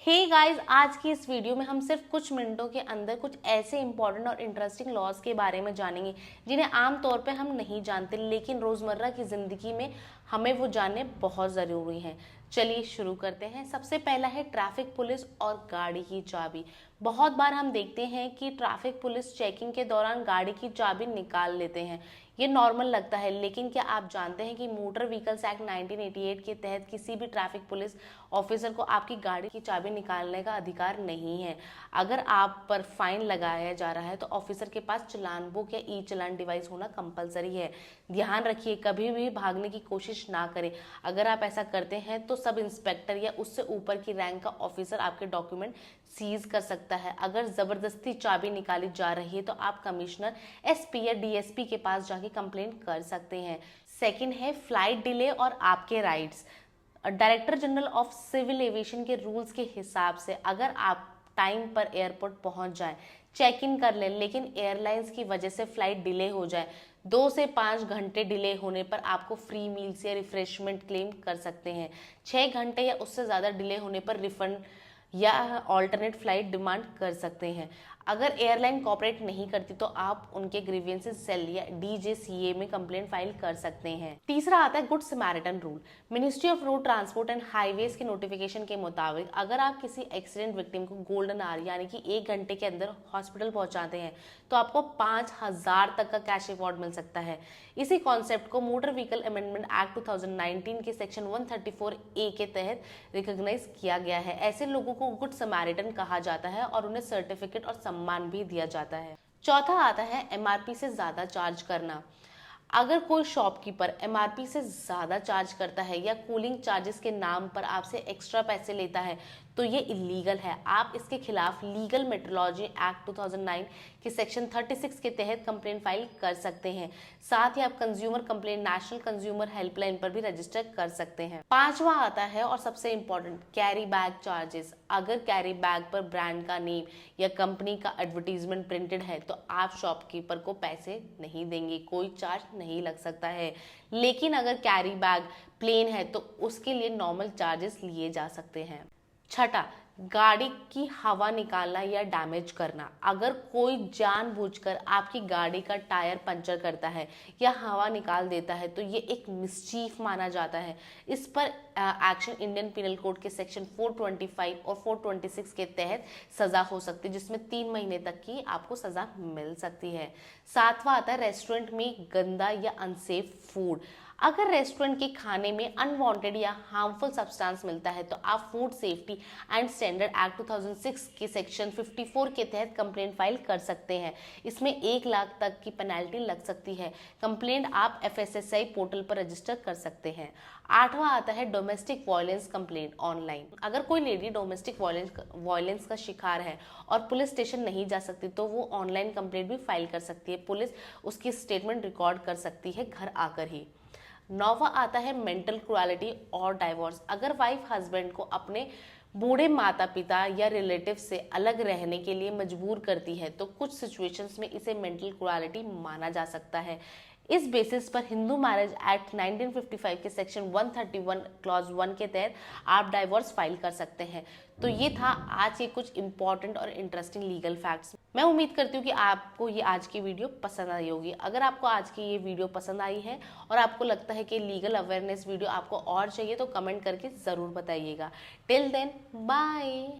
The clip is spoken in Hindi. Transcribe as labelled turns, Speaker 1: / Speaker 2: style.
Speaker 1: हे गाइस, आज की इस वीडियो में हम सिर्फ कुछ मिनटों के अंदर कुछ ऐसे इंपॉर्टेंट और इंटरेस्टिंग लॉज के बारे में जानेंगे जिन्हें आम तौर पे हम नहीं जानते, लेकिन रोजमर्रा की जिंदगी में हमें वो जानने बहुत ज़रूरी हैं। चलिए शुरू करते हैं। सबसे पहला है ट्रैफिक पुलिस और गाड़ी की चाबी। बहुत बार हम देखते हैं कि ट्रैफिक पुलिस चेकिंग के दौरान गाड़ी की चाबी निकाल लेते हैं। ये नॉर्मल लगता है, लेकिन क्या आप जानते हैं कि मोटर व्हीकल्स एक्ट 1988 के तहत किसी भी ट्रैफिक पुलिस ऑफिसर को आपकी गाड़ी की चाबी निकालने का अधिकार नहीं है। अगर आप पर फाइन लगाया जा रहा है तो ऑफिसर के पास चालान बुक या ई चालान डिवाइस होना कंपलसरी है। ध्यान रखिए, कभी भी भागने की कोशिश ना करें। अगर आप ऐसा करते हैं तो सब इंस्पेक्टर या उससे ऊपर की रैंक का ऑफिसर आपके डॉक्यूमेंट सीज कर सकता है। अगर जबरदस्ती चाबी निकाली जा रही है तो आप कमिश्नर, एसपी या डीएसपी के पास जाके कंप्लेंट कर सकते हैं। सेकंड है फ्लाइट डिले और आपके rights. Director general of civil aviation के रूल्स के हिसाब से अगर आप टाइम पर एयरपोर्ट पहुंच जाएं, चेक इन कर लें, लेकिन एयरलाइंस की वजह से फ्लाइट डिले हो जाए, 2 से 5 घंटे डिले होने पर आपको फ्री मील्स या रिफ्रेशमेंट क्लेम कर सकते हैं। 6 घंटे या उससे ज़्यादा डिले होने पर रिफंड या ऑल्टरनेट फ्लाइट डिमांड कर सकते हैं। अगर एयरलाइन कोऑपरेट नहीं करती तो आप उनके ग्रीवेंसेस सेल या डीजीसीए में कंप्लेंट फाइल कर सकते हैं। तीसरा आता है good Samaritan rule. Ministry of road transport and highways के नोटिफिकेशन के मुताबिक अगर आप किसी एक्सीडेंट विक्टिम को गोल्डन आवर यानी कि 1 घंटे के अंदर हॉस्पिटल पहुंचाते हैं तो आपको 5,000 तक का कैश रिवॉर्ड मिल सकता है। इसी कॉन्सेप्ट को मोटर व्हीकल अमेंडमेंट एक्ट 2019 के सेक्शन 134A के तहत रिकॉग्नाइज किया गया है। ऐसे लोगों को गुड समैरिटन कहा जाता है और उन्हें सर्टिफिकेट और सम्मान भी दिया जाता है। चौथा आता है एमआरपी से ज्यादा चार्ज करना। अगर कोई शॉपकीपर एमआरपी से ज्यादा चार्ज करता है या कूलिंग चार्जेस के नाम पर आपसे एक्स्ट्रा पैसे लेता है तो ये इलीगल है। आप इसके खिलाफ लीगल मेट्रोलॉजी एक्ट 2009 के सेक्शन 36 के तहत कंप्लेंट फाइल कर सकते हैं। साथ ही आप consumer complaint national consumer helpline पर भी रजिस्टर कर सकते हैं। पांचवा आता है और सबसे इंपॉर्टेंट, कैरी बैग चार्जेस। अगर कैरी बैग पर ब्रांड का नेम या कंपनी का एडवर्टीजमेंट प्रिंटेड है तो आप शॉपकीपर को पैसे नहीं देंगे, कोई चार्ज नहीं लग सकता है। लेकिन अगर कैरी बैग प्लेन है तो उसके लिए नॉर्मल चार्जेस लिए जा सकते हैं। छठा, गाड़ी की हवा निकालना या डैमेज करना। अगर कोई जानबूझकर आपकी गाड़ी का टायर पंचर करता है या हवा निकाल देता है तो ये एक मिसचीफ माना जाता है। इस पर एक्शन इंडियन पिनल कोड के सेक्शन 425 और 426 के तहत सजा हो सकती है, जिसमें 3 महीने तक की आपको सजा मिल सकती है। सातवां आता है रेस्टोरेंट में गंदा या अनसेफ फूड। अगर रेस्टोरेंट के खाने में अनवांटेड या हार्मफुल सब्सटेंस मिलता है तो आप food safety and standard act 2006 के सेक्शन 54 के तहत कंप्लेंट फाइल कर सकते हैं। इसमें 1 लाख तक की पेनल्टी लग सकती है। कंप्लेंट आप एफएसएसआई पोर्टल पर रजिस्टर कर सकते हैं। आठवां आता है डोमेस्टिक वायलेंस कंप्लेंट ऑनलाइन। अगर कोई लेडी डोमेस्टिक वायलेंस का शिकार है और पुलिस स्टेशन नहीं जा सकती तो वो ऑनलाइन कंप्लेंट भी फाइल कर सकती है। पुलिस उसकी स्टेटमेंट रिकॉर्ड कर सकती है घर आकर ही। नौवां आता है मेंटल क्रुएलिटी और डाइवोर्स। अगर वाइफ हस्बैंड को अपने बूढ़े माता पिता या रिलेटिव से अलग रहने के लिए मजबूर करती है तो कुछ सिचुएशंस में इसे मेंटल क्रुएलिटी माना जा सकता है। इस बेसिस पर हिंदू मैरिज एक्ट 1955 के सेक्शन 131 क्लॉज 1 के तहत आप डाइवोर्स फाइल कर सकते हैं। तो ये था आज के कुछ इंपॉर्टेंट और इंटरेस्टिंग लीगल फैक्ट्स। मैं उम्मीद करती हूँ कि आपको ये आज की वीडियो पसंद आई होगी। अगर आपको आज की ये वीडियो पसंद आई है और आपको लगता है कि लीगल अवेयरनेस वीडियो आपको और चाहिए तो कमेंट करके ज़रूर बताइएगा। Till then, bye.